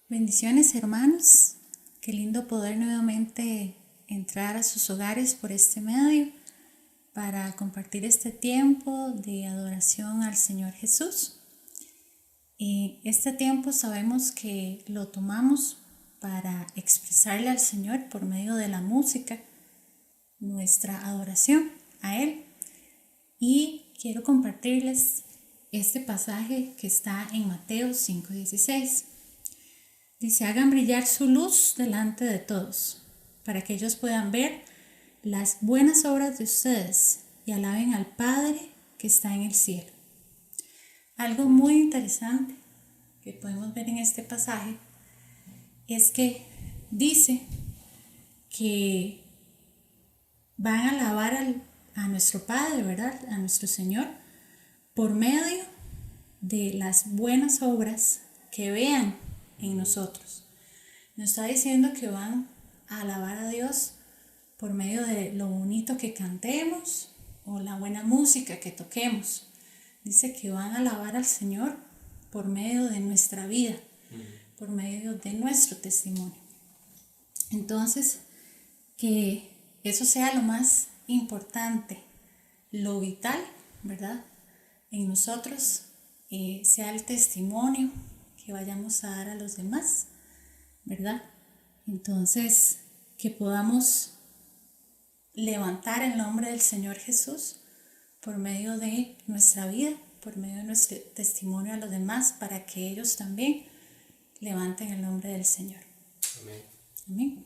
Bendiciones, hermanos. Qué lindo poder nuevamente entrar a sus hogares por este medio para compartir este tiempo de adoración al Señor Jesús. Este tiempo sabemos que lo tomamos para expresarle al Señor por medio de la música nuestra adoración a Él. Y quiero compartirles este pasaje que está en Mateo 5:16. Dice: hagan brillar su luz delante de todos, para que ellos puedan ver las buenas obras de ustedes y alaben al Padre que está en el cielo. Algo muy interesante que podemos ver en este pasaje es que dice que van a alabar a nuestro Padre, ¿verdad? A nuestro Señor, por medio de las buenas obras que vean en nosotros. Nos está diciendo que van a alabar a Dios por medio de lo bonito que cantemos o la buena música que toquemos. Dice que van a alabar al Señor por medio de nuestra vida, por medio de nuestro testimonio. Entonces, que eso sea lo más importante, lo vital, ¿verdad? En nosotros sea el testimonio que vayamos a dar a los demás, ¿verdad? Entonces, que podamos levantar el nombre del Señor Jesús por medio de nuestra vida, por medio de nuestro testimonio a los demás, para que ellos también levanten el nombre del Señor. Amén. Amén.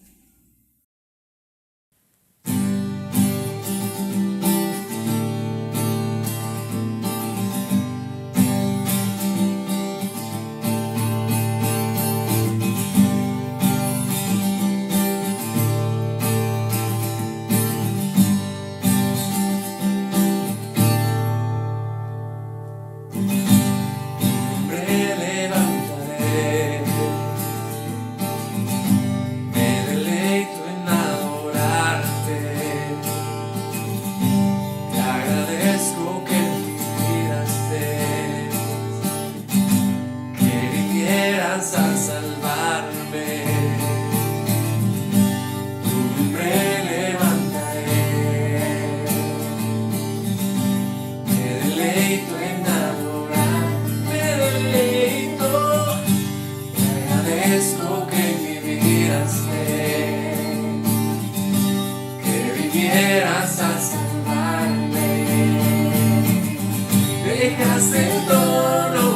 Dejaste el trono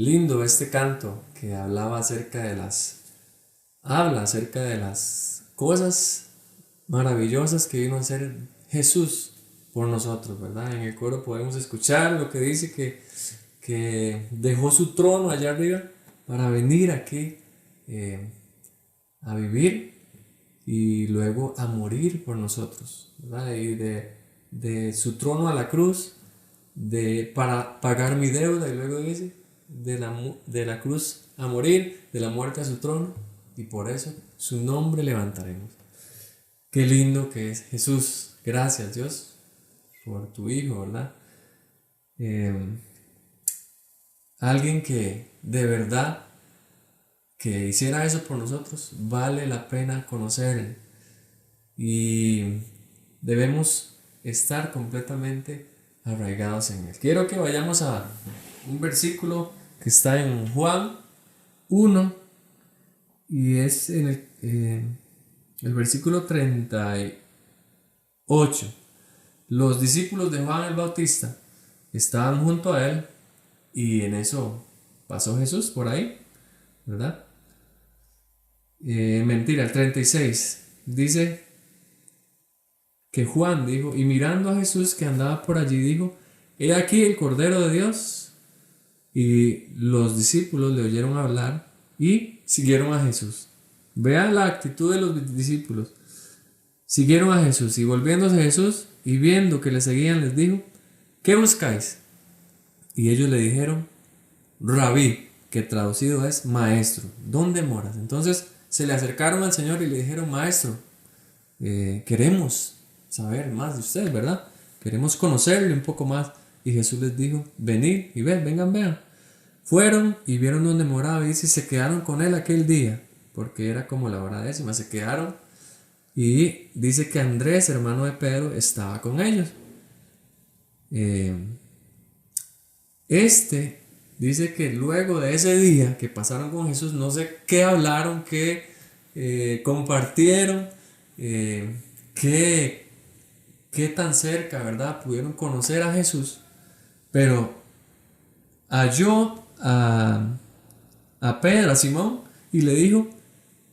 lindo este canto que habla acerca de las cosas maravillosas que vino a hacer Jesús por nosotros, ¿verdad? En el coro podemos escuchar lo que dice que dejó su trono allá arriba para venir aquí a vivir y luego a morir por nosotros, ¿verdad? Y de su trono a la cruz, para pagar mi deuda, y luego dice, de la cruz a morir, de la muerte a su trono, y por eso su nombre levantaremos. Qué lindo que es Jesús. Gracias, Dios, por tu Hijo, ¿verdad? Alguien que de verdad que hiciera eso por nosotros, vale la pena conocerle. Y debemos estar completamente arraigados en él. Quiero que vayamos a un versículo que está en Juan 1 y es en el versículo 38. Los discípulos de Juan el Bautista estaban junto a él y en eso pasó Jesús por ahí, ¿verdad? Mentira, el 36 dice que Juan dijo, y mirando a Jesús que andaba por allí, dijo, he aquí el Cordero de Dios. Y los discípulos le oyeron hablar y siguieron a Jesús. Vean la actitud de los discípulos. Siguieron a Jesús y volviéndose a Jesús y viendo que le seguían les dijo, ¿qué buscáis? Y ellos le dijeron, Rabí, que traducido es maestro, ¿dónde moras? Entonces se le acercaron al Señor y le dijeron, maestro, queremos saber más de usted, ¿verdad? Queremos conocerle un poco más. Y Jesús les dijo, venid y vengan, vean. Fueron y vieron dónde moraba y dice, se quedaron con él aquel día, porque era como la hora 10, se quedaron. Y dice que Andrés, hermano de Pedro, estaba con ellos. Dice que luego de ese día que pasaron con Jesús, no sé qué hablaron, qué compartieron, qué tan cerca, ¿verdad? Pudieron conocer a Jesús, pero halló a Pedro, a Simón, y le dijo,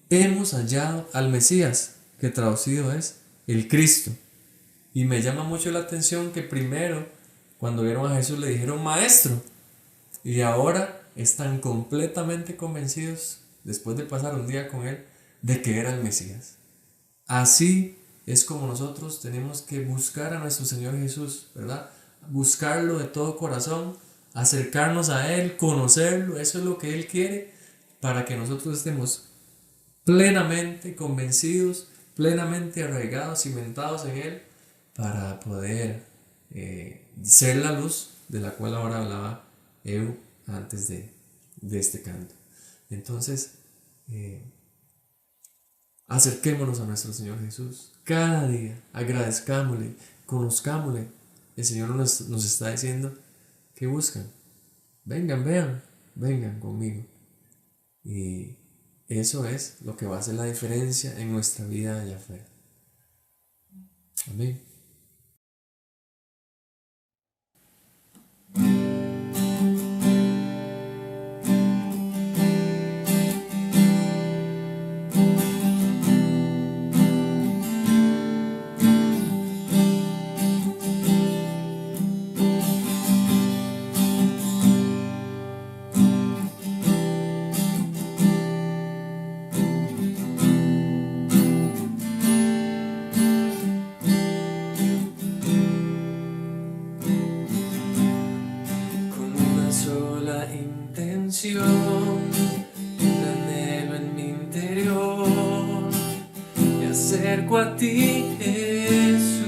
hemos hallado al Mesías, que traducido es el Cristo. Y me llama mucho la atención que primero, cuando vieron a Jesús, le dijeron maestro, y ahora están completamente convencidos, después de pasar un día con él, de que era el Mesías. Así es como nosotros tenemos que buscar a nuestro Señor Jesús, ¿verdad? Buscarlo de todo corazón, acercarnos a Él, conocerlo, eso es lo que Él quiere, para que nosotros estemos plenamente convencidos, plenamente arraigados, cimentados en Él, para poder ser la luz de la cual ahora hablaba Evo antes de este canto. Entonces, acerquémonos a nuestro Señor Jesús cada día, agradezcámosle, conozcámosle. El Señor nos está diciendo que buscan. Vengan, vean, vengan conmigo. Y eso es lo que va a hacer la diferencia en nuestra vida allá afuera. Amén. Un anhelo en mi interior, me acerco a ti, Jesús,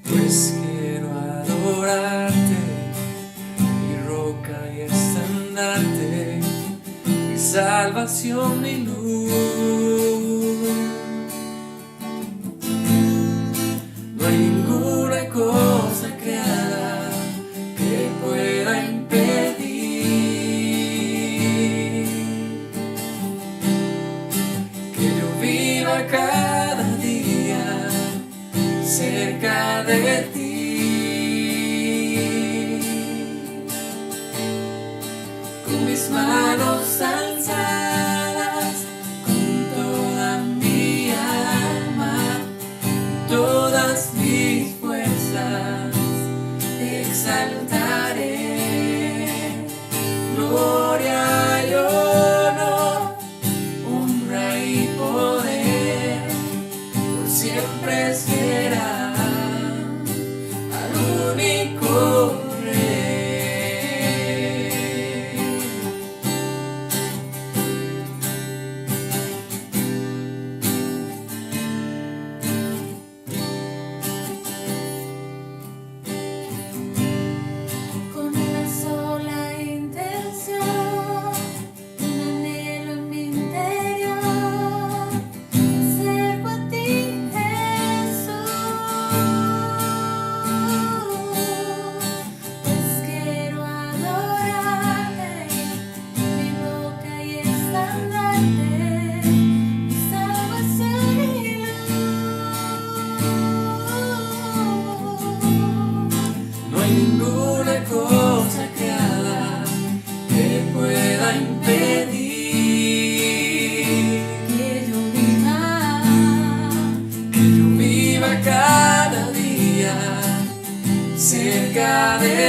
pues quiero adorarte, mi roca y estandarte, mi salvación, mi luz. No hay ninguna cosa creada que pueda impedir que yo viva cada día cerca de ti.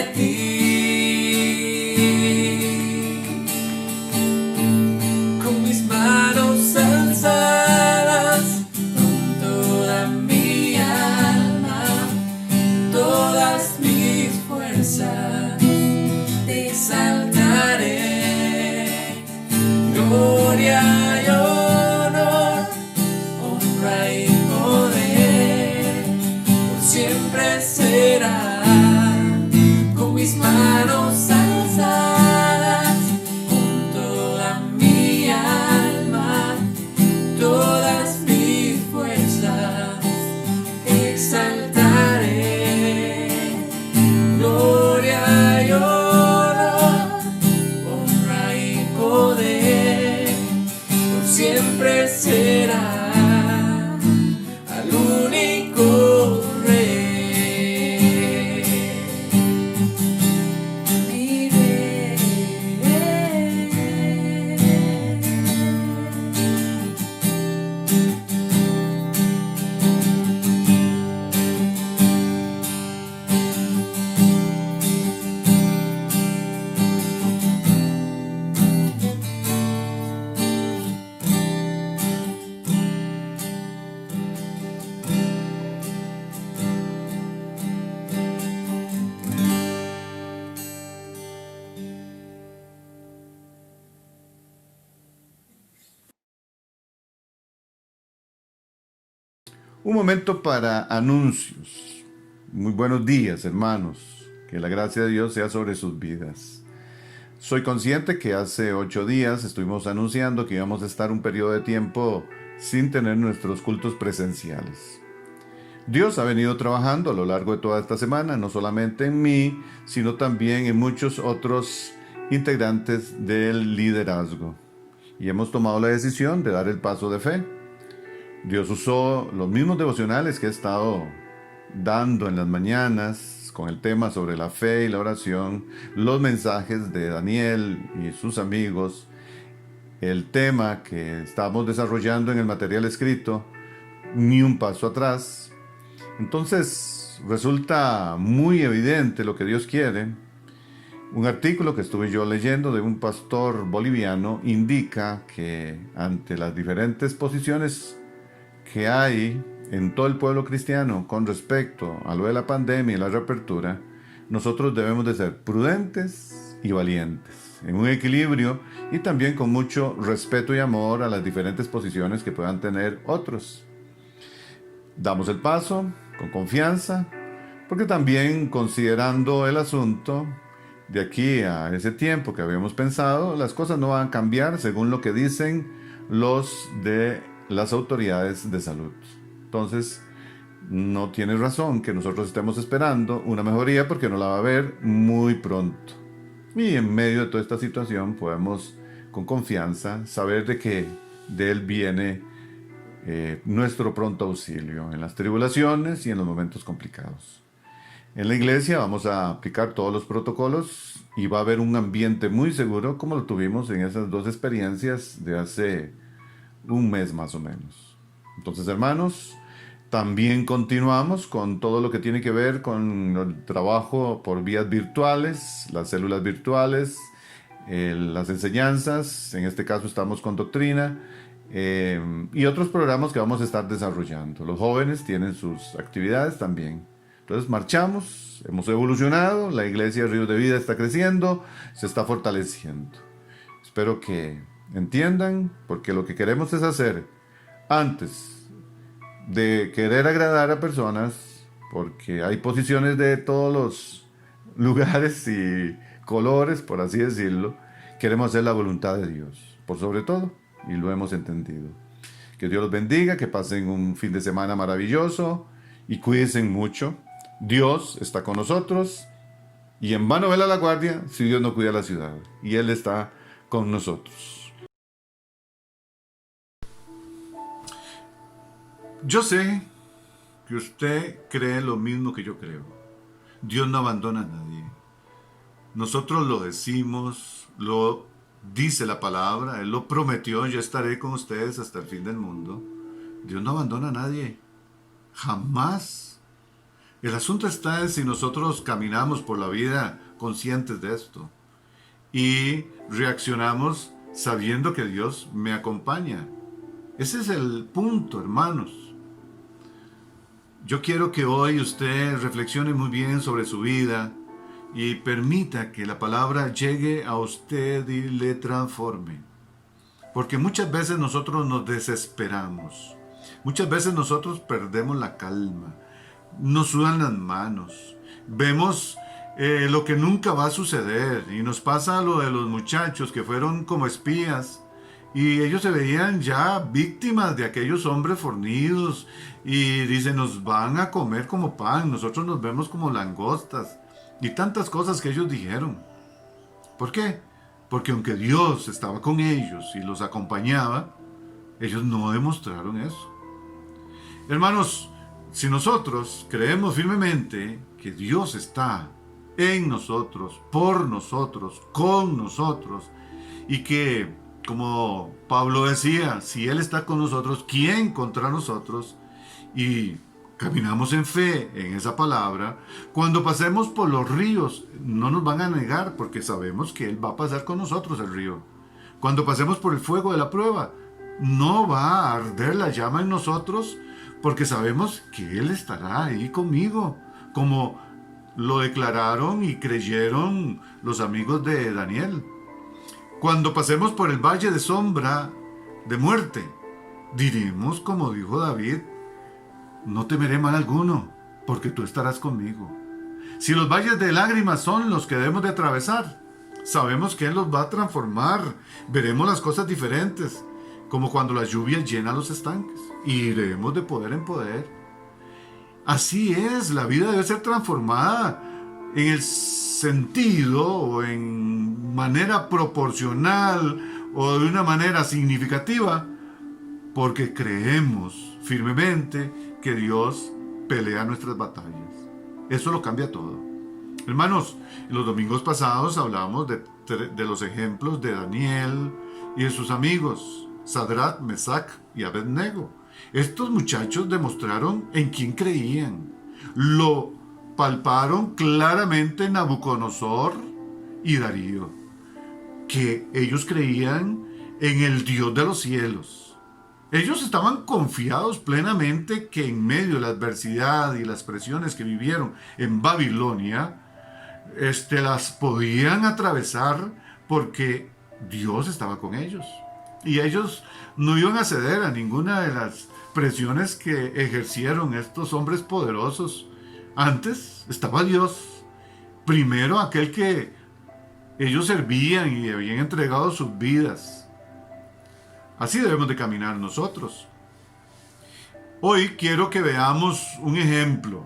de ti. Con mis manos alzadas, con toda mi alma, todas mis fuerzas, te exaltaré. Gloria y honor, honra y poder, por siempre será. Con mis manos alzadas, con toda mi alma, todas mis fuerzas, te exaltaré. Gloria y honor, honra y poder, por siempre será al único Rey. Mi Rey. Un momento para anuncios. Muy buenos días, hermanos. Que la gracia de Dios sea sobre sus vidas. Soy consciente que hace 8 días estuvimos anunciando que íbamos a estar un periodo de tiempo sin tener nuestros cultos presenciales. Dios ha venido trabajando a lo largo de toda esta semana, no solamente en mí, sino también en muchos otros integrantes del liderazgo. Y hemos tomado la decisión de dar el paso de fe. Dios usó los mismos devocionales que he estado dando en las mañanas con el tema sobre la fe y la oración, los mensajes de Daniel y sus amigos, el tema que estamos desarrollando en el material escrito, ni un paso atrás. Entonces resulta muy evidente lo que Dios quiere. Un artículo que estuve yo leyendo de un pastor boliviano indica que ante las diferentes posiciones que hay en todo el pueblo cristiano con respecto a lo de la pandemia y la reapertura, nosotros debemos de ser prudentes y valientes, en un equilibrio y también con mucho respeto y amor a las diferentes posiciones que puedan tener otros. Damos el paso con confianza, porque también considerando el asunto, de aquí a ese tiempo que habíamos pensado, las cosas no van a cambiar según lo que dicen los de las autoridades de salud. Entonces, no tiene razón que nosotros estemos esperando una mejoría porque no la va a haber muy pronto. Y en medio de toda esta situación podemos con confianza saber de que de Él viene nuestro pronto auxilio en las tribulaciones y en los momentos complicados. En la iglesia vamos a aplicar todos los protocolos y va a haber un ambiente muy seguro como lo tuvimos en esas 2 experiencias de hace un mes más o menos. Entonces, hermanos, también continuamos con todo lo que tiene que ver con el trabajo por vías virtuales, las células virtuales, las enseñanzas. En este caso estamos con doctrina y otros programas que vamos a estar desarrollando. Los jóvenes tienen sus actividades también. Entonces marchamos, hemos evolucionado, la iglesia Ríos de Vida está creciendo, se está fortaleciendo. Espero que entiendan, porque lo que queremos es hacer, antes de querer agradar a personas, porque hay posiciones de todos los lugares y colores, por así decirlo, queremos hacer la voluntad de Dios, por sobre todo, y lo hemos entendido. Que Dios los bendiga, que pasen un fin de semana maravilloso y cuídense mucho. Dios está con nosotros y en vano vela la guardia si Dios no cuida la ciudad, y Él está con nosotros. Yo sé que usted cree lo mismo que yo creo. Dios no abandona a nadie. Nosotros lo decimos, lo dice la palabra, Él lo prometió: yo estaré con ustedes hasta el fin del mundo. Dios no abandona a nadie, jamás. El asunto está en si nosotros caminamos por la vida conscientes de esto y reaccionamos sabiendo que Dios me acompaña. Ese es el punto, hermanos. Yo quiero que hoy usted reflexione muy bien sobre su vida y permita que la palabra llegue a usted y le transforme. Porque muchas veces nosotros nos desesperamos. Muchas veces nosotros perdemos la calma. Nos sudan las manos. Vemos lo que nunca va a suceder. Y nos pasa lo de los muchachos que fueron como espías. Y ellos se veían ya víctimas de aquellos hombres fornidos. Y dicen, nos van a comer como pan. Nosotros nos vemos como langostas. Y tantas cosas que ellos dijeron. ¿Por qué? Porque aunque Dios estaba con ellos y los acompañaba, ellos no demostraron eso. Hermanos, si nosotros creemos firmemente que Dios está en nosotros, por nosotros, con nosotros, y que, como Pablo decía, si Él está con nosotros, ¿quién contra nosotros? Y caminamos en fe en esa palabra, cuando pasemos por los ríos, no nos van a negar, porque sabemos que Él va a pasar con nosotros el río. Cuando pasemos por el fuego de la prueba, no va a arder la llama en nosotros, porque sabemos que Él estará ahí conmigo, como lo declararon y creyeron los amigos de Daniel. Cuando pasemos por el valle de sombra de muerte, diremos como dijo David, no temeré mal alguno, porque tú estarás conmigo. Si los valles de lágrimas son los que debemos de atravesar, sabemos que Él los va a transformar, veremos las cosas diferentes, como cuando la lluvia llena los estanques, y iremos de poder en poder. Así es, la vida debe ser transformada en el sentido o en manera proporcional o de una manera significativa, porque creemos firmemente que Dios pelea nuestras batallas. Eso lo cambia todo. Hermanos, en los domingos pasados hablábamos de los ejemplos de Daniel y de sus amigos, Sadrach, Mesach y Abednego. Estos muchachos demostraron en quién creían. Lo palparon claramente Nabucodonosor y Darío, que ellos creían en el Dios de los cielos. Ellos estaban confiados plenamente que en medio de la adversidad y las presiones que vivieron en Babilonia, las podían atravesar porque Dios estaba con ellos. Y ellos no iban a ceder a ninguna de las presiones que ejercieron estos hombres poderosos. Antes estaba Dios, primero aquel que ellos servían y habían entregado sus vidas. Así debemos de caminar nosotros. Hoy quiero que veamos un ejemplo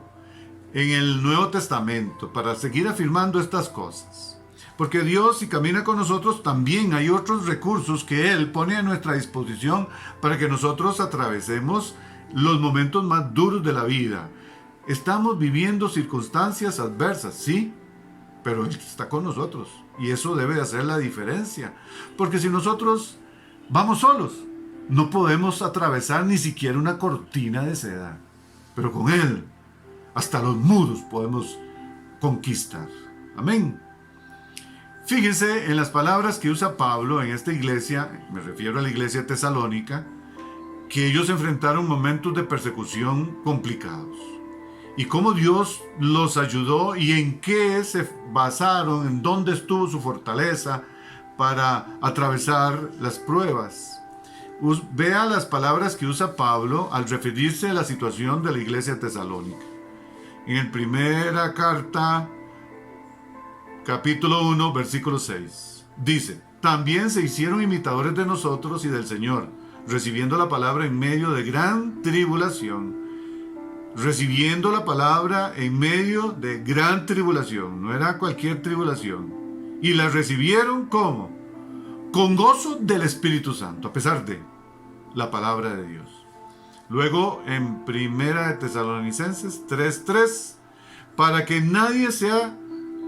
en el Nuevo Testamento para seguir afirmando estas cosas. Porque Dios, si camina con nosotros, también hay otros recursos que Él pone a nuestra disposición para que nosotros atravesemos los momentos más duros de la vida. Estamos viviendo circunstancias adversas, sí, pero Él está con nosotros. Y eso debe de hacer la diferencia. Porque si nosotros vamos solos, no podemos atravesar ni siquiera una cortina de seda. Pero con Él, hasta los muros podemos conquistar. Amén. Fíjense en las palabras que usa Pablo en esta iglesia, me refiero a la iglesia tesalónica, que ellos enfrentaron momentos de persecución complicados. Y cómo Dios los ayudó y en qué se basaron, en dónde estuvo su fortaleza para atravesar las pruebas. Vea las palabras que usa Pablo al referirse a la situación de la iglesia tesalónica. En la primera carta, capítulo 1, versículo 6, dice: también se hicieron imitadores de nosotros y del Señor, recibiendo la palabra en medio de gran tribulación. Recibiendo la palabra en medio de gran tribulación, no era cualquier tribulación. Y la recibieron ¿cómo? Con gozo del Espíritu Santo, a pesar de la palabra de Dios. Luego en Primera de Tesalonicenses 3:3, para que nadie sea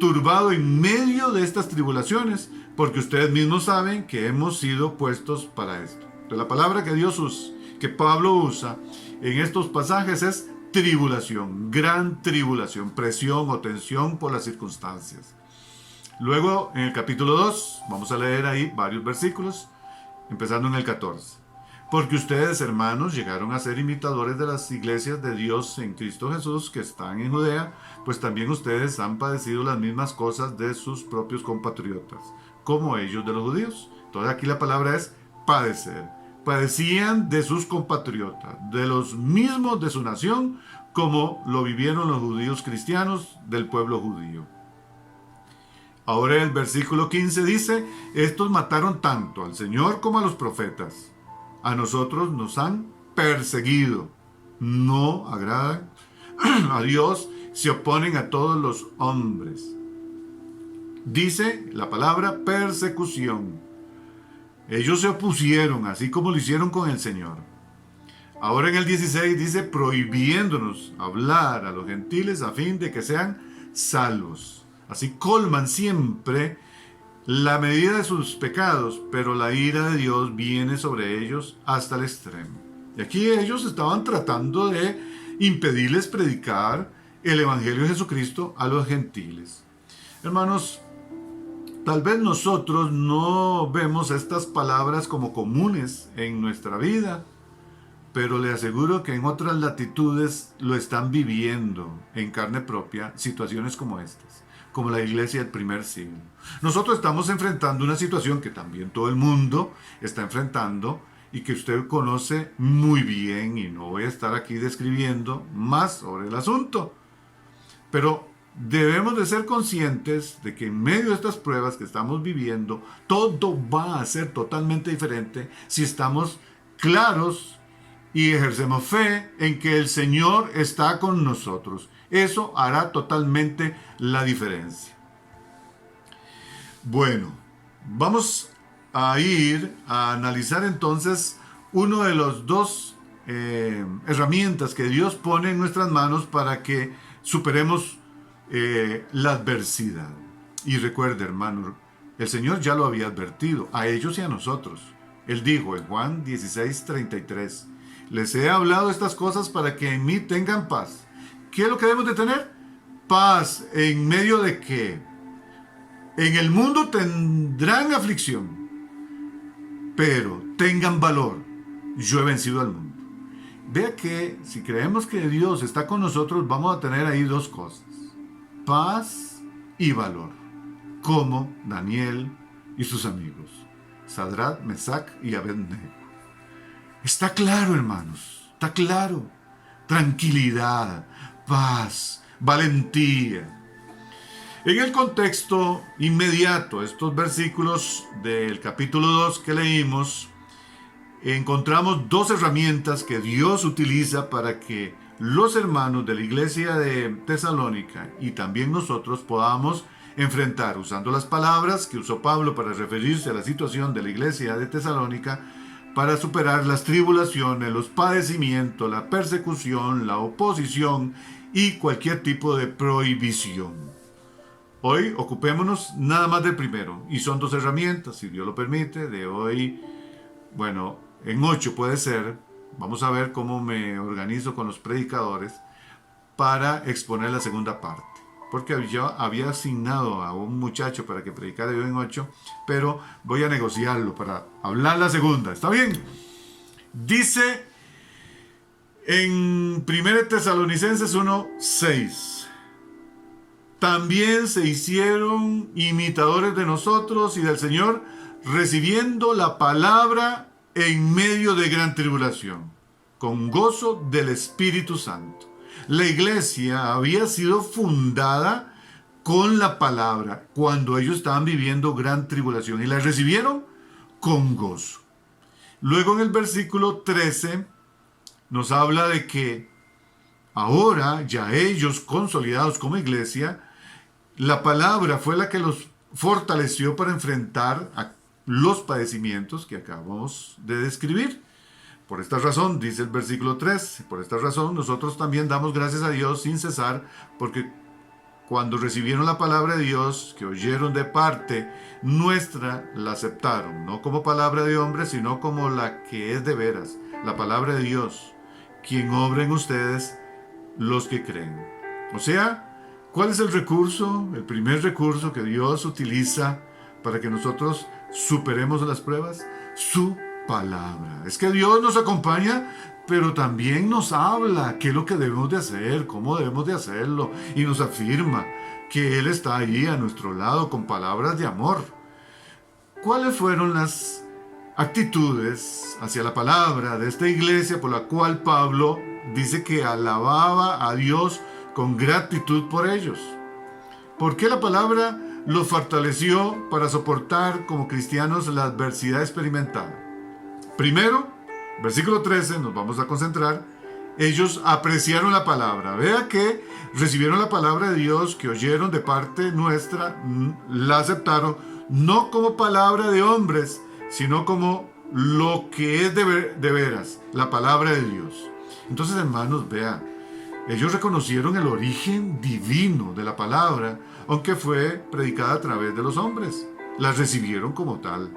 turbado en medio de estas tribulaciones, porque ustedes mismos saben que hemos sido puestos para esto. Entonces, la palabra que Pablo usa en estos pasajes es tribulación, gran tribulación, presión o tensión por las circunstancias. Luego, en el capítulo 2, vamos a leer ahí varios versículos, empezando en el 14. Porque ustedes, hermanos, llegaron a ser imitadores de las iglesias de Dios en Cristo Jesús que están en Judea, pues también ustedes han padecido las mismas cosas de sus propios compatriotas, como ellos de los judíos. Entonces aquí la palabra es padecer. Padecían de sus compatriotas, de los mismos de su nación, como lo vivieron los judíos cristianos del pueblo judío. Ahora el versículo 15 dice, estos mataron tanto al Señor como a los profetas. A nosotros nos han perseguido. No agradan a Dios, se oponen a todos los hombres. Dice la palabra persecución. Ellos se opusieron, así como lo hicieron con el Señor. Ahora en el 16 dice, prohibiéndonos hablar a los gentiles a fin de que sean salvos. Así colman siempre la medida de sus pecados, pero la ira de Dios viene sobre ellos hasta el extremo. Y aquí ellos estaban tratando de impedirles predicar el Evangelio de Jesucristo a los gentiles. Hermanos, tal vez nosotros no vemos estas palabras como comunes en nuestra vida, pero le aseguro que en otras latitudes lo están viviendo en carne propia situaciones como estas, como la iglesia del primer siglo. Nosotros estamos enfrentando una situación que también todo el mundo está enfrentando y que usted conoce muy bien, y no voy a estar aquí describiendo más sobre el asunto. Pero debemos de ser conscientes de que en medio de estas pruebas que estamos viviendo, todo va a ser totalmente diferente si estamos claros y ejercemos fe en que el Señor está con nosotros. Eso hará totalmente la diferencia. Bueno, vamos a ir a analizar entonces uno de los dos herramientas que Dios pone en nuestras manos para que superemos la adversidad. Y recuerde, hermano, el Señor ya lo había advertido a ellos y a nosotros. Él dijo en Juan 16:33, les he hablado estas cosas para que en mí tengan paz. ¿Qué es lo que debemos de tener? Paz. ¿En medio de qué? En el mundo tendrán aflicción, pero tengan valor. Yo he vencido al mundo. Vea que si creemos que Dios está con nosotros, vamos a tener ahí dos cosas: paz y valor, como Daniel y sus amigos, Sadrach, Mesac y Abednego. Está claro, hermanos, está claro. Tranquilidad, paz, valentía. En el contexto inmediato, estos versículos del capítulo 2 que leímos, encontramos dos herramientas que Dios utiliza para que los hermanos de la iglesia de Tesalónica y también nosotros podamos enfrentar, usando las palabras que usó Pablo para referirse a la situación de la iglesia de Tesalónica, para superar las tribulaciones, los padecimientos, la persecución, la oposición y cualquier tipo de prohibición. Hoy ocupémonos nada más del primero, y son dos herramientas, si Dios lo permite, de hoy, bueno, en 8 puede ser. Vamos a ver cómo me organizo con los predicadores para exponer la segunda parte. Porque yo había asignado a un muchacho para que predicara yo en 8, pero voy a negociarlo para hablar la segunda. ¿Está bien? Dice en 1 Tesalonicenses 1:6. También se hicieron imitadores de nosotros y del Señor, recibiendo la palabra en medio de gran tribulación, con gozo del Espíritu Santo. La iglesia había sido fundada con la palabra cuando ellos estaban viviendo gran tribulación y la recibieron con gozo. Luego en el versículo 13 nos habla de que ahora ya ellos consolidados como iglesia, la palabra fue la que los fortaleció para enfrentar a los padecimientos que acabamos de describir. Por esta razón, dice el versículo 3, por esta razón nosotros también damos gracias a Dios sin cesar, porque cuando recibieron la palabra de Dios, que oyeron de parte nuestra, la aceptaron, no como palabra de hombre, sino como la que es de veras, la palabra de Dios, quien obra en ustedes los que creen. O sea, ¿cuál es el recurso, el primer recurso que Dios utiliza para que nosotros superemos las pruebas? Su palabra. Es que Dios nos acompaña, pero también nos habla qué es lo que debemos de hacer, cómo debemos de hacerlo, y nos afirma que Él está ahí a nuestro lado con palabras de amor. ¿Cuáles fueron las actitudes hacia la palabra de esta iglesia por la cual Pablo dice que alababa a Dios con gratitud por ellos? ¿Por qué la palabra los fortaleció para soportar como cristianos la adversidad experimentada? Primero, versículo 13, nos vamos a concentrar. Ellos apreciaron la palabra. Vea que recibieron la palabra de Dios que oyeron de parte nuestra, la aceptaron, no como palabra de hombres, sino como lo que es de veras, la palabra de Dios. Entonces, hermanos, vean, ellos reconocieron el origen divino de la palabra, aunque fue predicada a través de los hombres. La recibieron como tal.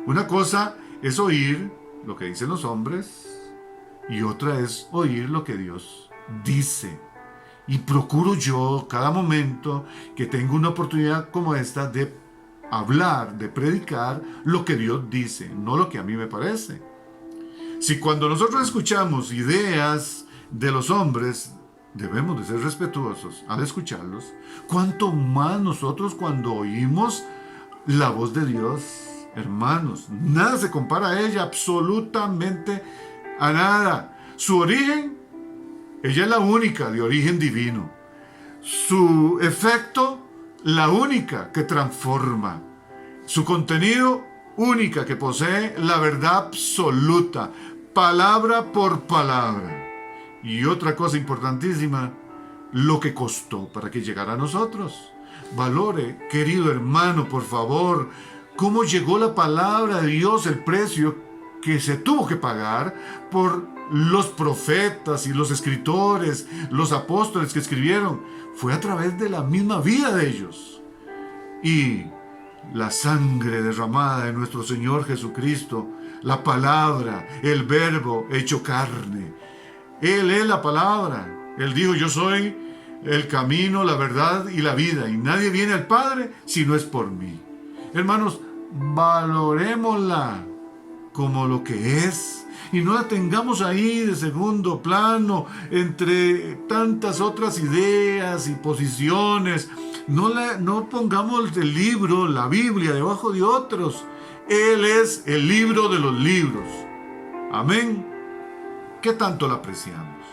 Una cosa es oír lo que dicen los hombres y otra es oír lo que Dios dice. Y procuro yo cada momento que tengo una oportunidad como esta de hablar, de predicar lo que Dios dice, no lo que a mí me parece. Si cuando nosotros escuchamos ideas de los hombres, debemos de ser respetuosos al escucharlos, cuánto más nosotros cuando oímos la voz de Dios, hermanos, nada se compara a ella, absolutamente a nada. Su origen, ella es la única de origen divino. Su efecto, la única que transforma. Su contenido, única que posee la verdad absoluta, palabra por palabra. Y otra cosa importantísima, lo que costó para que llegara a nosotros. Valore, querido hermano, por favor, cómo llegó la palabra de Dios, el precio que se tuvo que pagar por los profetas y los escritores, los apóstoles que escribieron. Fue a través de la misma vida de ellos. Y la sangre derramada de nuestro Señor Jesucristo, la palabra, el verbo hecho carne. Él es la palabra. Él dijo, yo soy el camino, la verdad y la vida, y nadie viene al Padre si no es por mí. Hermanos, valorémosla como lo que es y no la tengamos ahí de segundo plano entre tantas otras ideas y posiciones. No pongamos el libro, la Biblia, debajo de otros. Él es el libro de los libros. Amén. ¿Qué tanto la apreciamos?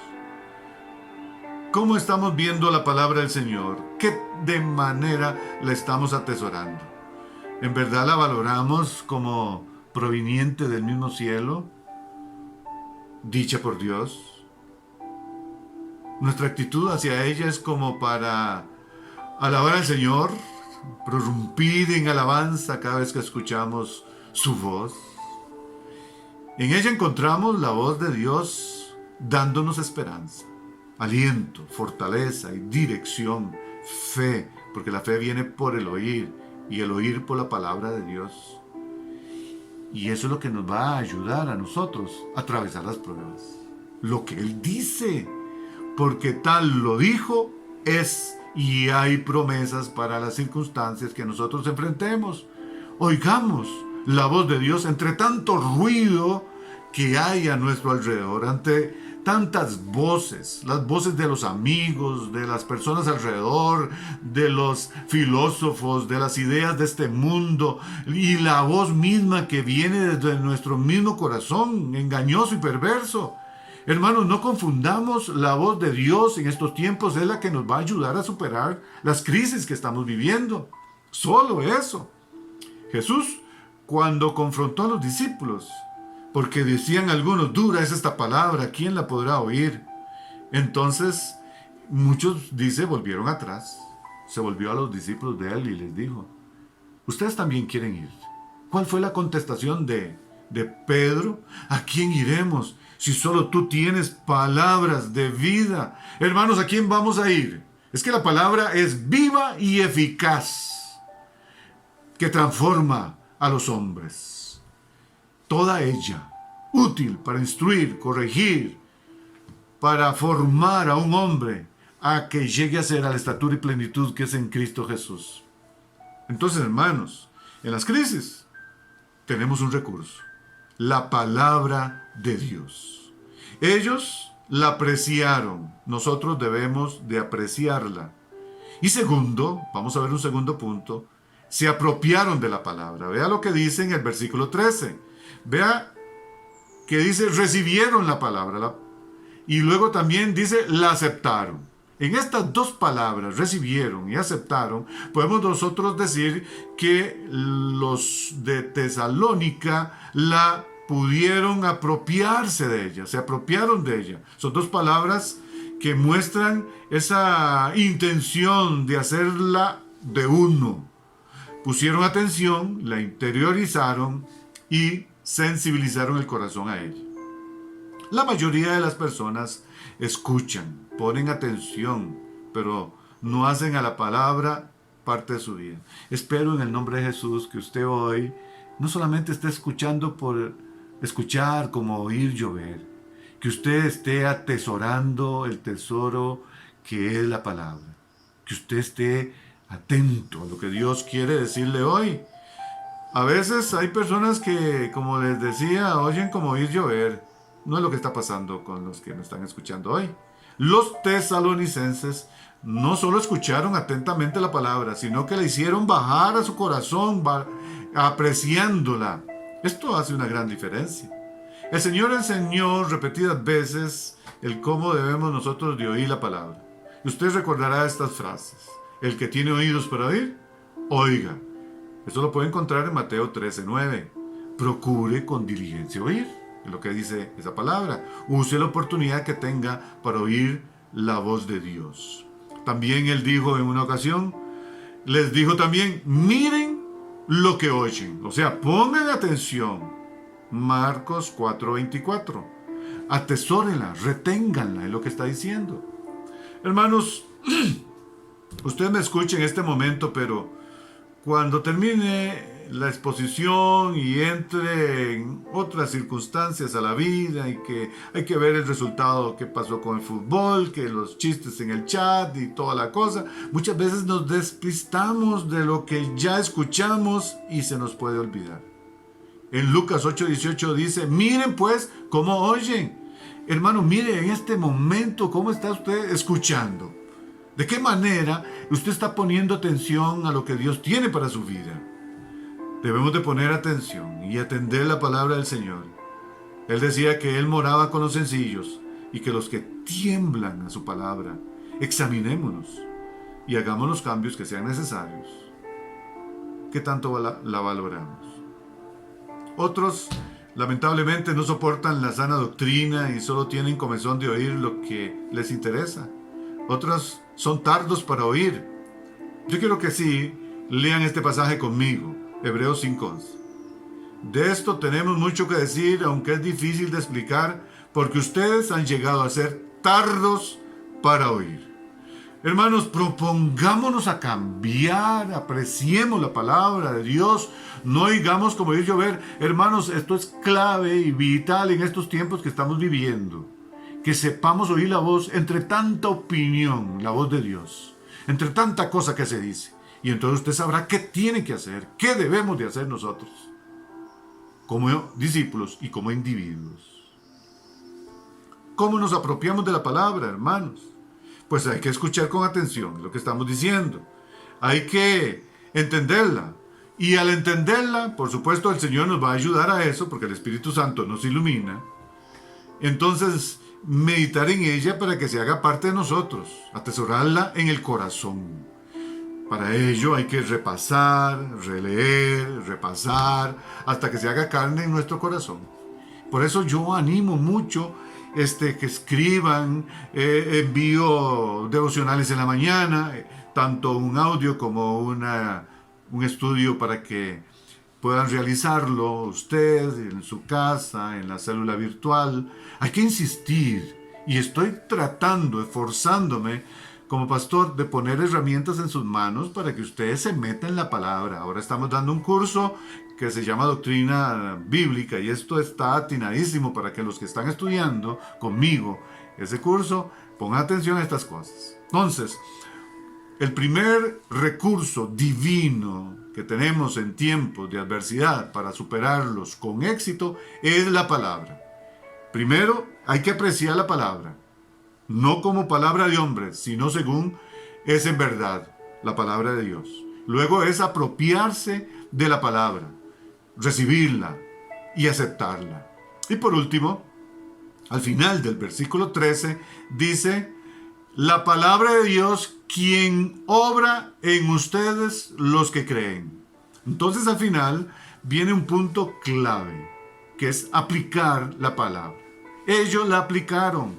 ¿Cómo estamos viendo la palabra del Señor? ¿Qué de manera la estamos atesorando? ¿En verdad la valoramos como proveniente del mismo cielo, dicha por Dios? Nuestra actitud hacia ella es como para alabar al Señor, prorrumpir en alabanza cada vez que escuchamos su voz. En ella encontramos la voz de Dios dándonos esperanza, aliento, fortaleza y dirección, fe, porque la fe viene por el oír y el oír por la palabra de Dios. Y eso es lo que nos va a ayudar a nosotros a atravesar las pruebas. Lo que Él dice, porque tal lo dijo es, y hay promesas para las circunstancias que nosotros enfrentemos. Oigamos la voz de Dios entre tanto ruido que hay a nuestro alrededor, ante tantas voces, las voces de los amigos, de las personas alrededor, de los filósofos, de las ideas de este mundo, y la voz misma que viene desde nuestro mismo corazón, engañoso y perverso. Hermanos, no confundamos la voz de Dios en estos tiempos, es la que nos va a ayudar a superar las crisis que estamos viviendo. Solo eso. Jesús, cuando confrontó a los discípulos, porque decían algunos, dura es esta palabra, ¿quién la podrá oír? Entonces, muchos, dice, volvieron atrás. Se volvió a los discípulos de él y les dijo, ¿ustedes también quieren ir? ¿Cuál fue la contestación de Pedro? ¿A quién iremos si solo tú tienes palabras de vida? Hermanos, ¿a quién vamos a ir? Es que la palabra es viva y eficaz, que transforma a los hombres. Toda ella, útil para instruir, corregir, para formar a un hombre a que llegue a ser a la estatura y plenitud que es en Cristo Jesús. Entonces, hermanos, en las crisis tenemos un recurso: la palabra de Dios. Ellos la apreciaron, nosotros debemos de apreciarla. Y segundo, vamos a ver un segundo punto, se apropiaron de la palabra. Vea lo que dice en el versículo 13. Vea que dice recibieron la palabra y luego también dice la aceptaron. En estas dos palabras, recibieron y aceptaron, podemos nosotros decir que los de Tesalónica la pudieron apropiarse de ella, se apropiaron de ella. Son dos palabras que muestran esa intención de hacerla de uno. Pusieron atención, la interiorizaron y sensibilizaron el corazón a ella. La mayoría de las personas escuchan, ponen atención, pero no hacen a la palabra parte de su vida. Espero en el nombre de Jesús que usted hoy no solamente esté escuchando por escuchar como oír llover, que usted esté atesorando el tesoro que es la palabra, que usted esté atento a lo que Dios quiere decirle hoy. A veces hay personas que, como les decía, oyen como oír llover. No es lo que está pasando con los que me están escuchando hoy. Los tesalonicenses no solo escucharon atentamente la palabra, sino que la hicieron bajar a su corazón, apreciándola. Esto hace una gran diferencia. El Señor enseñó repetidas veces el cómo debemos nosotros de oír la palabra. Y usted recordará estas frases: el que tiene oídos para oír, oiga. Esto lo puede encontrar en Mateo 13:9. Procure con diligencia oír, es lo que dice esa palabra. Use la oportunidad que tenga para oír la voz de Dios. También Él dijo en una ocasión, les dijo también, miren lo que oyen. O sea, pongan atención. Marcos 4:24. Atesórenla, reténganla, es lo que está diciendo. Hermanos, usted me escucha en este momento, pero cuando termine la exposición y entre en otras circunstancias a la vida y que hay que ver el resultado que pasó con el fútbol, que los chistes en el chat y toda la cosa, muchas veces nos despistamos de lo que ya escuchamos y se nos puede olvidar. En Lucas 8:18 dice, miren pues cómo oyen. Hermano, mire en este momento cómo está usted escuchando. ¿De qué manera usted está poniendo atención a lo que Dios tiene para su vida? Debemos de poner atención y atender la palabra del Señor. Él decía que Él moraba con los sencillos y que los que tiemblan a su palabra, examinémonos y hagamos los cambios que sean necesarios. ¿Qué tanto la valoramos? Otros, lamentablemente, no soportan la sana doctrina y solo tienen comezón de oír lo que les interesa. Otros son tardos para oír. Yo quiero que sí lean este pasaje conmigo, Hebreos 5:11. De esto tenemos mucho que decir, aunque es difícil de explicar, porque ustedes han llegado a ser tardos para oír. Hermanos, propongámonos a cambiar, apreciemos la palabra de Dios, no oigamos como oír llover. Hermanos, esto es clave y vital en estos tiempos que estamos viviendo. Que sepamos oír la voz entre tanta opinión, la voz de Dios, entre tanta cosa que se dice. Y entonces usted sabrá qué tiene que hacer, qué debemos de hacer nosotros, como discípulos y como individuos. ¿Cómo nos apropiamos de la palabra, hermanos? Pues hay que escuchar con atención lo que estamos diciendo. Hay que entenderla. Y al entenderla, por supuesto, el Señor nos va a ayudar a eso, porque el Espíritu Santo nos ilumina. Entonces, meditar en ella para que se haga parte de nosotros, atesorarla en el corazón. Para ello hay que repasar, releer, repasar, hasta que se haga carne en nuestro corazón. Por eso yo animo mucho que escriban, envío devocionales en la mañana, tanto un audio como un estudio para que puedan realizarlo usted en su casa, en la célula virtual. Hay que insistir, y estoy tratando, esforzándome como pastor de poner herramientas en sus manos para que ustedes se metan en la palabra. Ahora estamos dando un curso que se llama doctrina bíblica, y esto está atinadísimo para que los que están estudiando conmigo ese curso pongan atención a estas cosas. Entonces, el primer recurso divino que tenemos en tiempos de adversidad para superarlos con éxito es la palabra. Primero, hay que apreciar la palabra, no como palabra de hombres, sino según es en verdad la palabra de Dios. Luego es apropiarse de la palabra, recibirla y aceptarla. Y por último, al final del versículo 13, dice: la palabra de Dios, quien obra en ustedes los que creen. Entonces al final viene un punto clave, que es aplicar la palabra. Ellos la aplicaron.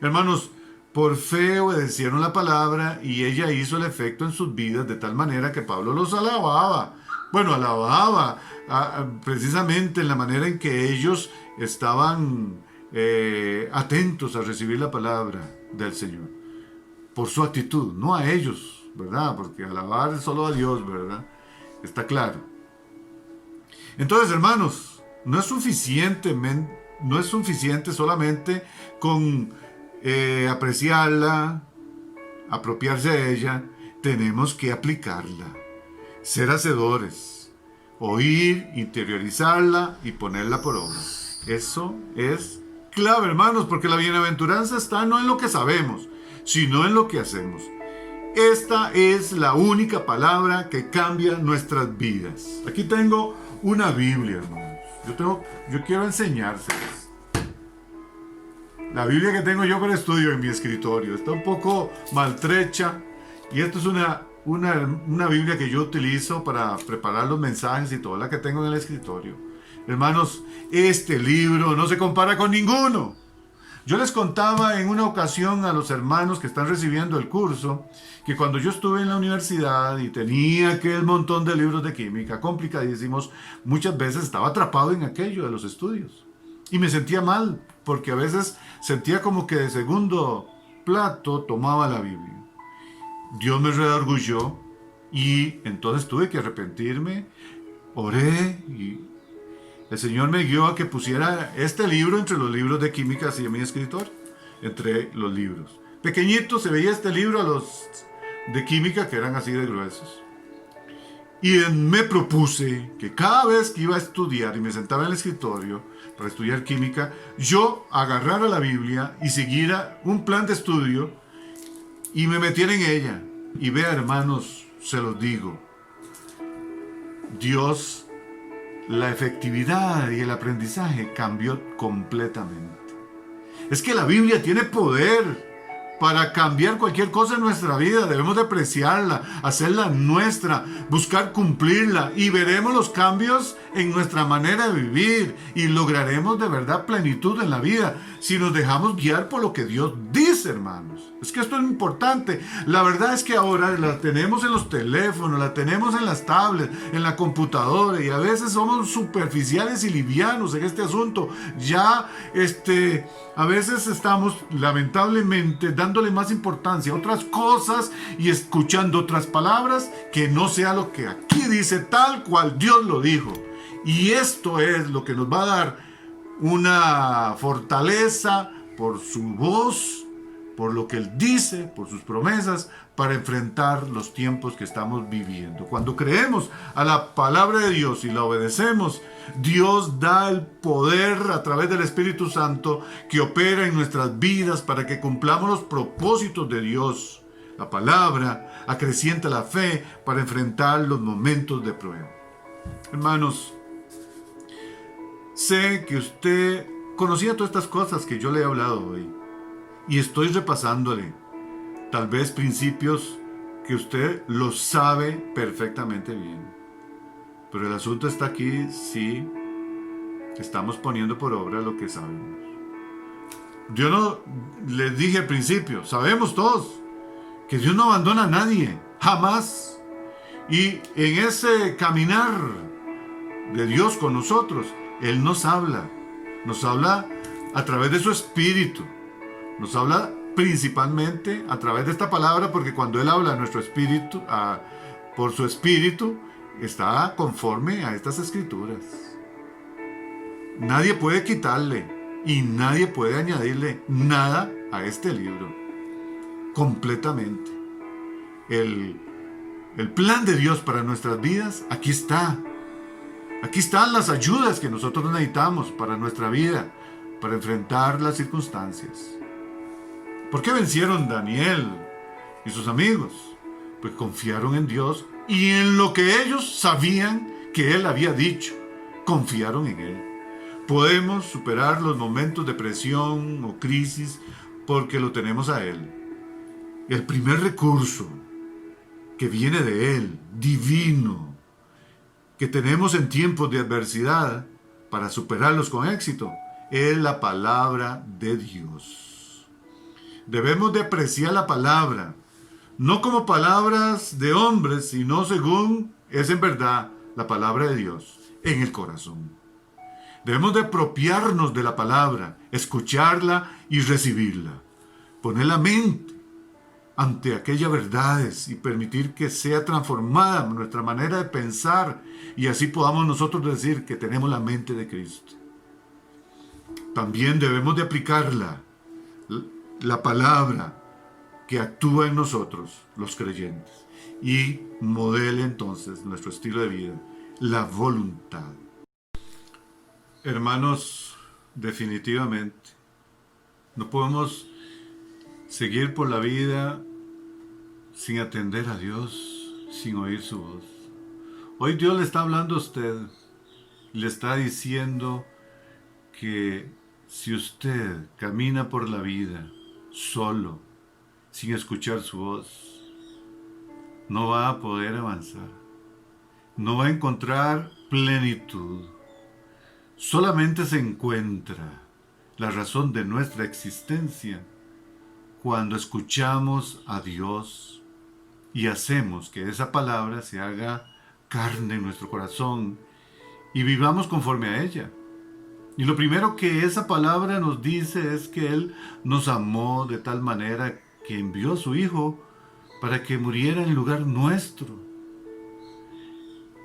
Hermanos, por fe obedecieron la palabra y ella hizo el efecto en sus vidas de tal manera que Pablo los alababa. Bueno, alababa precisamente en la manera en que ellos estaban atentos a recibir la palabra del Señor. Por su actitud, no a ellos, ¿verdad? Porque alabar es solo a Dios, ¿verdad? Está claro. Entonces, hermanos, no es suficiente solamente con apreciarla, apropiarse de ella. Tenemos que aplicarla, ser hacedores, oír, interiorizarla y ponerla por obra. Eso es clave, hermanos, porque la bienaventuranza está no en lo que sabemos, sino en lo que hacemos. Esta es la única palabra que cambia nuestras vidas. Aquí tengo una Biblia, hermanos. Yo quiero enseñárselas. La Biblia que tengo yo para estudio en mi escritorio está un poco maltrecha, y esto es una Biblia que yo utilizo para preparar los mensajes y toda la que tengo en el escritorio. Hermanos, este libro no se compara con ninguno. Yo les contaba en una ocasión a los hermanos que están recibiendo el curso que cuando yo estuve en la universidad y tenía aquel montón de libros de química complicadísimos, muchas veces estaba atrapado en aquello de los estudios. Y me sentía mal, porque a veces sentía como que de segundo plato tomaba la Biblia. Dios me redarguyó y entonces tuve que arrepentirme, oré y el Señor me guió a que pusiera este libro entre los libros de química, así en mi escritorio, entre los libros. Pequeñito se veía este libro a los de química que eran así de gruesos. Y me propuse que cada vez que iba a estudiar y me sentaba en el escritorio para estudiar química, yo agarrara la Biblia y siguiera un plan de estudio y me metiera en ella. Y vea, hermanos, se los digo, Dios, la efectividad y el aprendizaje cambió completamente. Es que la Biblia tiene poder para cambiar cualquier cosa en nuestra vida. Debemos de apreciarla, hacerla nuestra, buscar cumplirla, y veremos los cambios en nuestra manera de vivir y lograremos de verdad plenitud en la vida si nos dejamos guiar por lo que Dios dice, hermanos. Es que esto es importante. La verdad es que ahora la tenemos en los teléfonos, la tenemos en las tablets, en la computadora, y a veces somos superficiales y livianos en este asunto. Ya a veces estamos lamentablemente dándole más importancia a otras cosas y escuchando otras palabras que no sea lo que aquí dice tal cual Dios lo dijo. Y esto es lo que nos va a dar una fortaleza por su voz, por lo que Él dice, por sus promesas, para enfrentar los tiempos que estamos viviendo. Cuando creemos a la palabra de Dios y la obedecemos, Dios da el poder a través del Espíritu Santo que opera en nuestras vidas para que cumplamos los propósitos de Dios. La palabra acrecienta la fe para enfrentar los momentos de prueba. Hermanos, sé que usted conocía todas estas cosas que yo le he hablado hoy, y estoy repasándole tal vez principios que usted los sabe perfectamente bien. Pero el asunto está aquí si estamos poniendo por obra lo que sabemos. Yo no les dije al principio, sabemos todos que Dios no abandona a nadie, jamás. Y en ese caminar de Dios con nosotros, Él nos habla a través de su Espíritu. Nos habla principalmente a través de esta palabra, porque cuando Él habla a nuestro espíritu, por su Espíritu, está conforme a estas escrituras. Nadie puede quitarle y nadie puede añadirle nada a este libro. Completamente. El plan de Dios para nuestras vidas, aquí está. Aquí están las ayudas que nosotros necesitamos para nuestra vida, para enfrentar las circunstancias. ¿Por qué vencieron Daniel y sus amigos? Pues confiaron en Dios y en lo que ellos sabían que Él había dicho. Confiaron en Él. Podemos superar los momentos de presión o crisis porque lo tenemos a Él. El primer recurso que viene de Él, divino, que tenemos en tiempos de adversidad para superarlos con éxito, es la palabra de Dios. Debemos de apreciar la palabra, no como palabras de hombres, sino según es en verdad la palabra de Dios en el corazón. Debemos de apropiarnos de la palabra, escucharla y recibirla. Poner la mente ante aquellas verdades y permitir que sea transformada nuestra manera de pensar y así podamos nosotros decir que tenemos la mente de Cristo. También debemos de aplicarla, la palabra que actúa en nosotros, los creyentes, y modele entonces nuestro estilo de vida, la voluntad. Hermanos, definitivamente, no podemos seguir por la vida sin atender a Dios, sin oír su voz. Hoy Dios le está hablando a usted, le está diciendo que si usted camina por la vida solo, sin escuchar su voz, no va a poder avanzar, no va a encontrar plenitud. Solamente se encuentra la razón de nuestra existencia cuando escuchamos a Dios y hacemos que esa palabra se haga carne en nuestro corazón y vivamos conforme a ella. Y lo primero que esa palabra nos dice es que Él nos amó de tal manera que envió a su Hijo para que muriera en lugar nuestro.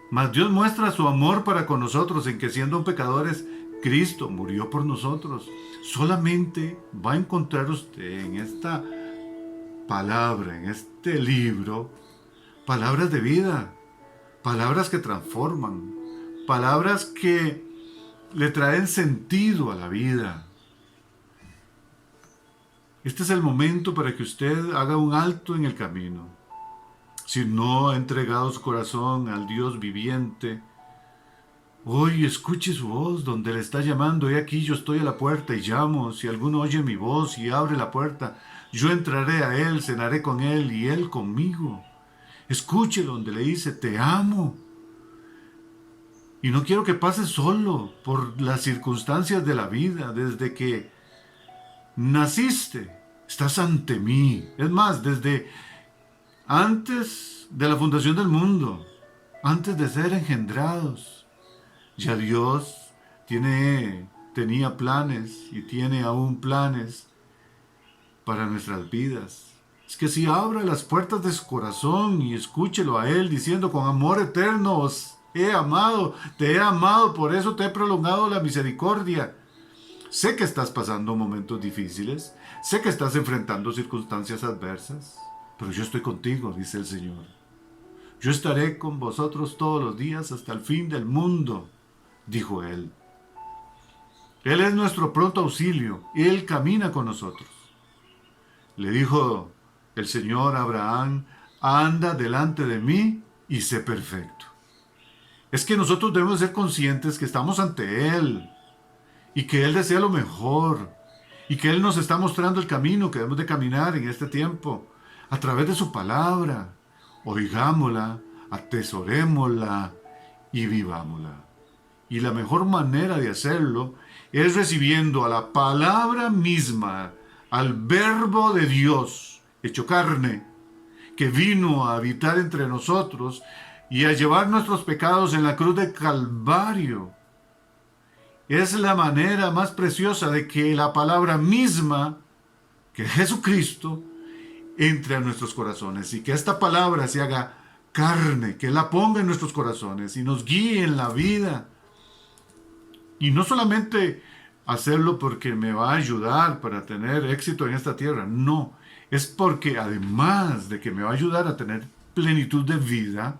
Mas Dios muestra su amor para con nosotros en que siendo pecadores, Cristo murió por nosotros. Solamente va a encontrar usted en esta palabra, en este libro, palabras de vida, palabras que transforman, palabras que le traen sentido a la vida. Este es el momento para que usted haga un alto en el camino. Si no ha entregado su corazón al Dios viviente, hoy escuche su voz donde le está llamando. He aquí, yo estoy a la puerta y llamo. Si alguno oye mi voz y abre la puerta, yo entraré a él, cenaré con él y él conmigo. Escuche donde le dice, te amo. Y no quiero que pases solo por las circunstancias de la vida. Desde que naciste, estás ante mí. Es más, desde antes de la fundación del mundo, antes de ser engendrados, ya Dios tenía planes y tiene aún planes para nuestras vidas. Es que si abra las puertas de su corazón y escúchelo a Él diciendo, con amor eterno os he amado, te he amado, por eso te he prolongado la misericordia. Sé que estás pasando momentos difíciles, sé que estás enfrentando circunstancias adversas, pero yo estoy contigo, dice el Señor. Yo estaré con vosotros todos los días hasta el fin del mundo, dijo Él. Él es nuestro pronto auxilio, Él camina con nosotros. Le dijo el Señor a Abraham, anda delante de mí y sé perfecto. Es que nosotros debemos ser conscientes que estamos ante Él y que Él desea lo mejor y que Él nos está mostrando el camino que debemos de caminar en este tiempo a través de su palabra. Oigámosla, atesorémosla y vivámosla. Y la mejor manera de hacerlo es recibiendo a la palabra misma, al verbo de Dios hecho carne, que vino a habitar entre nosotros y a llevar nuestros pecados en la cruz de Calvario. Es la manera más preciosa de que la palabra misma, que Jesucristo, entre a nuestros corazones y que esta palabra se haga carne, que Él la ponga en nuestros corazones y nos guíe en la vida. Y no solamente hacerlo porque me va a ayudar para tener éxito en esta tierra, no, es porque además de que me va a ayudar a tener plenitud de vida,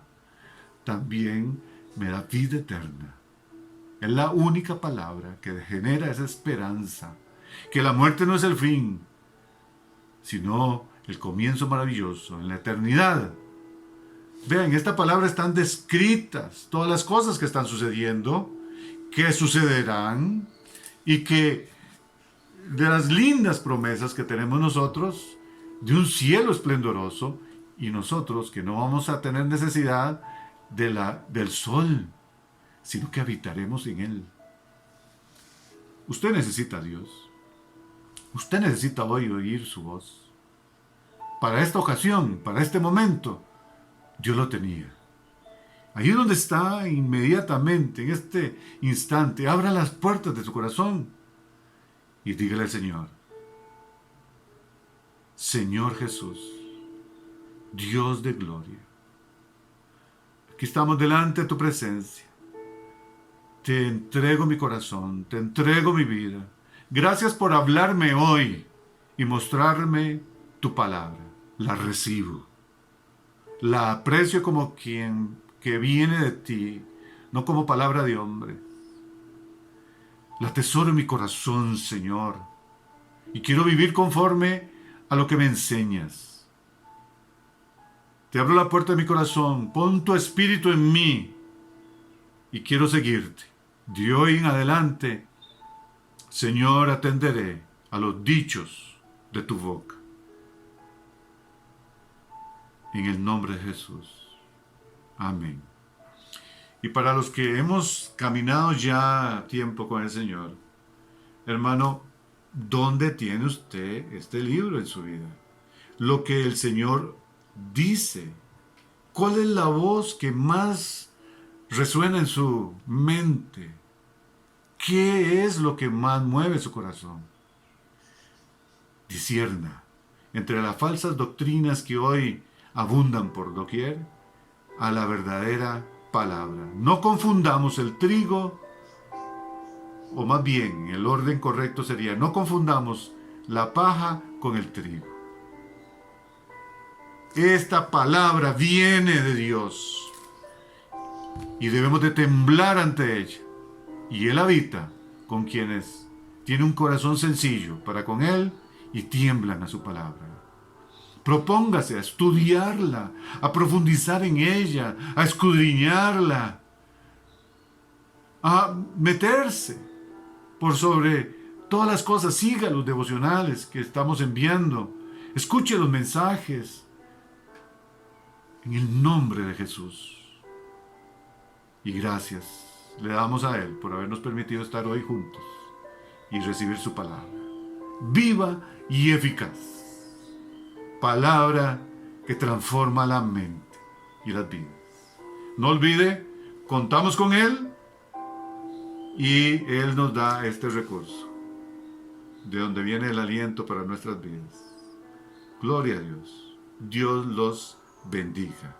también me da vida eterna. Es la única palabra que genera esa esperanza, que la muerte no es el fin, sino el comienzo maravilloso en la eternidad. Vean, en esta palabra están descritas todas las cosas que están sucediendo, que sucederán, y que de las lindas promesas que tenemos nosotros, de un cielo esplendoroso, y nosotros que no vamos a tener necesidad del sol, sino que habitaremos en él. Usted necesita a Dios. Usted necesita hoy oír su voz. Para esta ocasión, para este momento, Dios lo tenía. Ahí donde está, inmediatamente, en este instante, abra las puertas de su corazón y dígale al Señor: Señor Jesús, Dios de gloria, aquí estamos delante de tu presencia. Te entrego mi corazón, te entrego mi vida. Gracias por hablarme hoy y mostrarme tu palabra. La recibo. La aprecio como quien que viene de ti, no como palabra de hombre. La atesoro en mi corazón, Señor, y quiero vivir conforme a lo que me enseñas. Te abro la puerta de mi corazón, pon tu espíritu en mí y quiero seguirte. De hoy en adelante, Señor, atenderé a los dichos de tu boca. En el nombre de Jesús. Amén. Y para los que hemos caminado ya tiempo con el Señor, hermano, ¿dónde tiene usted este libro en su vida? Lo que el Señor dice. ¿Cuál es la voz que más resuena en su mente? ¿Qué es lo que más mueve su corazón? Discierna entre las falsas doctrinas que hoy abundan por doquier a la verdadera palabra. No confundamos el trigo, o más bien el orden correcto sería: no confundamos la paja con el trigo. Esta palabra viene de Dios y debemos de temblar ante ella. Y Él habita con quienes tienen un corazón sencillo para con Él y tiemblan a su palabra. Propóngase a estudiarla, a profundizar en ella, a escudriñarla, a meterse por sobre todas las cosas. Siga los devocionales que estamos enviando, escuche los mensajes en el nombre de Jesús. Y gracias le damos a Él por habernos permitido estar hoy juntos y recibir su palabra, viva y eficaz. Palabra que transforma la mente y las vidas. No olvide, contamos con Él y Él nos da este recurso, de donde viene el aliento para nuestras vidas. Gloria a Dios. Dios los bendiga.